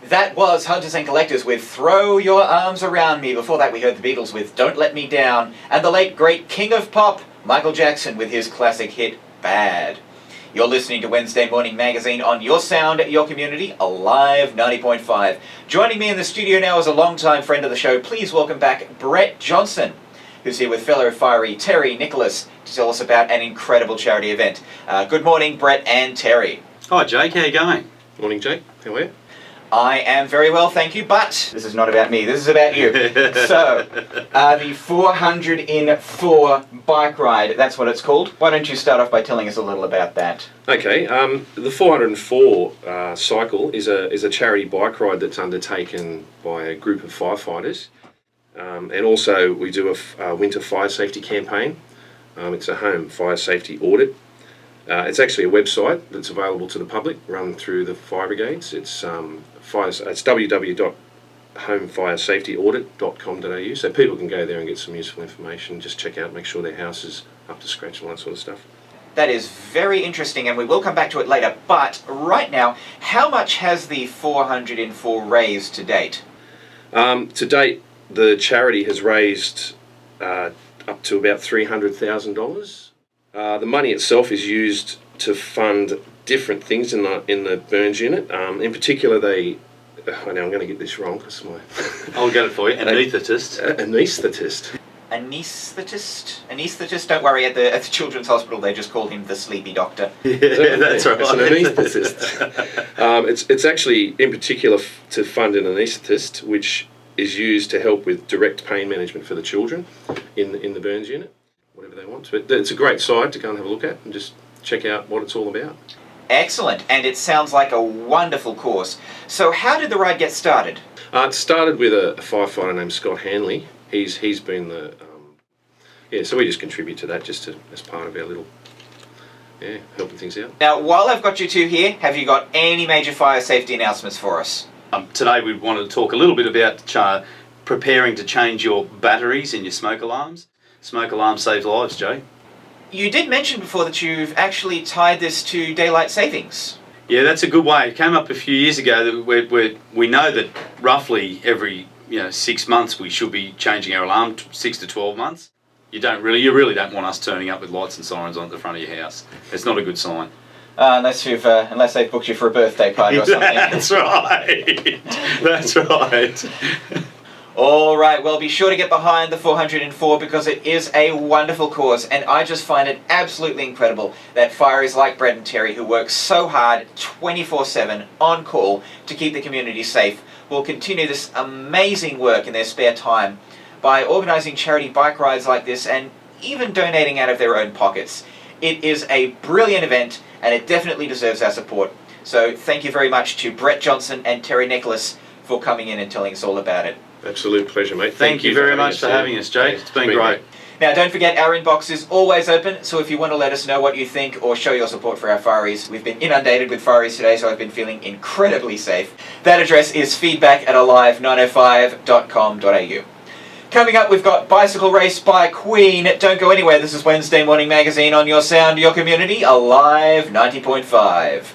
That was Hunters and Collectors with Throw Your Arms Around Me. Before that we heard the Beatles with Don't Let Me Down, and the late great King of Pop, Michael Jackson, with his classic hit Bad. You're listening to Wednesday Morning Magazine on your sound, your community, Alive 90.5. Joining me in the studio now is a long-time friend of the show. Please welcome back Brett Johnson, who's here with fellow fiery Terry Nicholas to tell us about an incredible charity event. Good morning, Brett and Terry. Hi Jake, how you going? Morning Jake, how are you? I am very well, thank you, but this is not about me, this is about you. So, the 400 in 4 bike ride, that's what it's called. Why don't you start off by telling us a little about that? Okay, the 404 cycle is a charity bike ride that's undertaken by a group of firefighters. And also we do a winter fire safety campaign. It's a home fire safety audit. It's actually a website that's available to the public, run through the fire brigades. It's www.homefiresafetyaudit.com.au, so people can go there and get some useful information, just check out, make sure their house is up to scratch and all that sort of stuff. That is very interesting, and we will come back to it later, but right now, how much has the 400 in 4 raised to date? To date, the charity has raised up to about $300,000. The money itself is used to fund different things in the burns unit. In particular, I know I'm going to get this wrong because I'll get it for you. Anaesthetist. Anaesthetist. Don't worry. At the children's hospital, they just call him the sleepy doctor. Yeah, that's right. It's an anaesthetist. It's actually in particular to fund an anaesthetist, which is used to help with direct pain management for the children in the burns unit, whatever they want. But it's a great site to go and have a look at and just check out what it's all about. Excellent, and it sounds like a wonderful course. So how did the ride get started? It started with a firefighter named Scott Hanley. He's been so we just contribute to that just as part of our little, helping things out. Now, while I've got you two here, have you got any major fire safety announcements for us? Today we wanted to talk a little bit about preparing to change your batteries in your smoke alarms. Smoke alarms save lives, Joe. You did mention before that you've actually tied this to daylight savings. Yeah, that's a good way. It came up a few years ago that we know that roughly every 6 months we should be changing our alarm, 6 to 12 months. You really don't want us turning up with lights and sirens on at the front of your house. It's not a good sign. Unless they've booked you for a birthday party or something. That's right. That's right. All right, well, be sure to get behind the 400 in 4 because it is a wonderful cause, and I just find it absolutely incredible that fireys like Brett and Terry, who work so hard 24/7 on call to keep the community safe, will continue this amazing work in their spare time by organising charity bike rides like this and even donating out of their own pockets. It is a brilliant event, and it definitely deserves our support. So thank you very much to Brett Johnson and Terry Nicholas for coming in and telling us all about it. Absolute pleasure, mate. Thank you very much for having us, Jake. It's been great. Now, don't forget, our inbox is always open, so if you want to let us know what you think or show your support for our fireys, we've been inundated with fireys today, so I've been feeling incredibly safe. That address is feedback@alive905.com.au. Coming up, we've got Bicycle Race by Queen. Don't go anywhere. This is Wednesday Morning Magazine on your sound, your community, Alive 90.5.